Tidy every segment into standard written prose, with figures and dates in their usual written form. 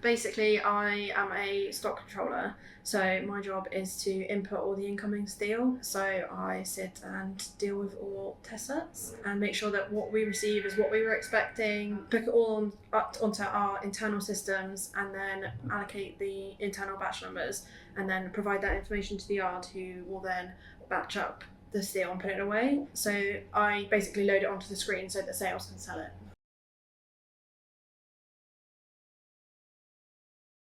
Basically, I am a stock controller, so my job is to input all the incoming steel. So I sit and deal with all test sets and make sure that what we receive is what we were expecting, book it all up onto our internal systems, and then allocate the internal batch numbers, and then provide that information to the yard, who will then batch up the steel and put it away. So I basically load it onto the screen so that sales can sell it.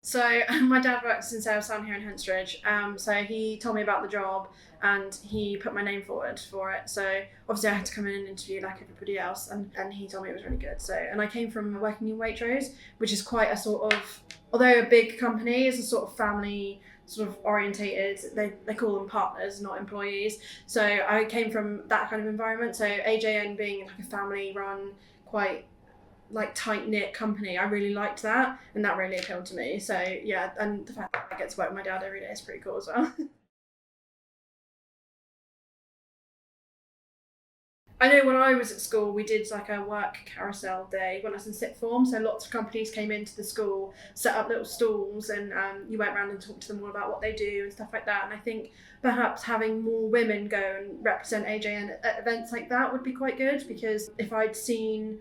So my dad works in sales down here in Henstridge. So he told me about the job and he put my name forward for it. So obviously I had to come in and interview like everybody else, and he told me it was really good. So, and I came from working in Waitrose, which is quite a sort of, although a big company, is a sort of family sort of orientated, they call them partners, not employees. So I came from that kind of environment. So AJN being like a family run, quite like tight-knit company, I really liked that, and that really appealed to me. So yeah, and the fact that I get to work with my dad every day is pretty cool as well. I know when I was at school, we did like a work carousel day when I was in sixth form. So lots of companies came into the school, set up little stalls, and you went around and talked to them all about what they do and stuff like that. And I think perhaps having more women go and represent AJN at events like that would be quite good, because if I'd seen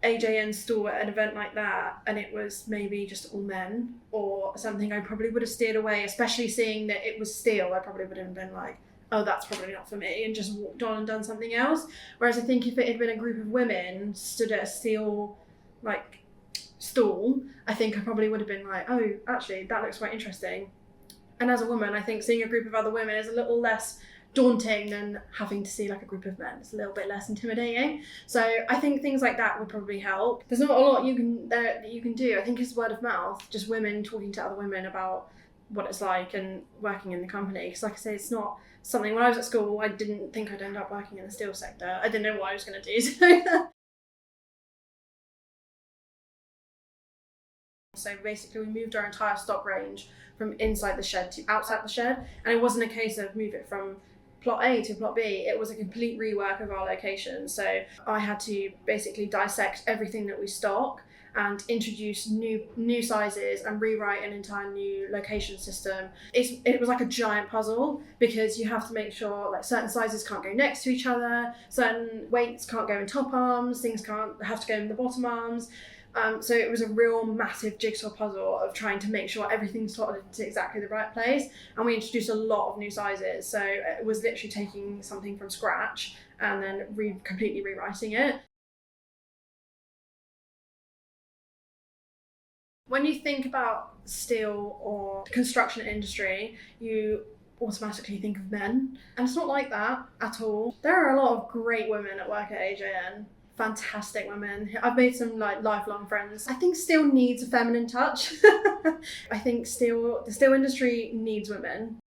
AJN stall at an event like that and it was maybe just all men or something, I probably would have steered away, especially seeing that it was steel. I probably would have been like, oh, that's probably not for me, and just walked on and done something else. Whereas I think if it had been a group of women stood at a steel like stall, I think I probably would have been like, oh, actually that looks quite interesting. And as a woman, I think seeing a group of other women is a little less daunting than having to see like a group of men. It's a little bit less intimidating. So I think things like that would probably help. There's not a lot that you can do. I think it's word of mouth, just women talking to other women about what it's like and working in the company. Because like I say, it's not something, when I was at school, I didn't think I'd end up working in the steel sector. I didn't know what I was going to do. So basically we moved our entire stock range from inside the shed to outside the shed, and it wasn't a case of move it from plot A to plot B, it was a complete rework of our location. So I had to basically dissect everything that we stock and introduce new sizes and rewrite an entire new location system. It was like a giant puzzle, because you have to make sure like certain sizes can't go next to each other, certain weights can't go in top arms, things have to go in the bottom arms. So it was a real massive jigsaw puzzle of trying to make sure everything's slotted into exactly the right place. And we introduced a lot of new sizes. So it was literally taking something from scratch and then completely rewriting it. When you think about steel or construction industry, you automatically think of men. And it's not like that at all. There are a lot of great women that work at AJN. Fantastic women. I've made some like lifelong friends. I think steel needs a feminine touch. I think the steel industry needs women.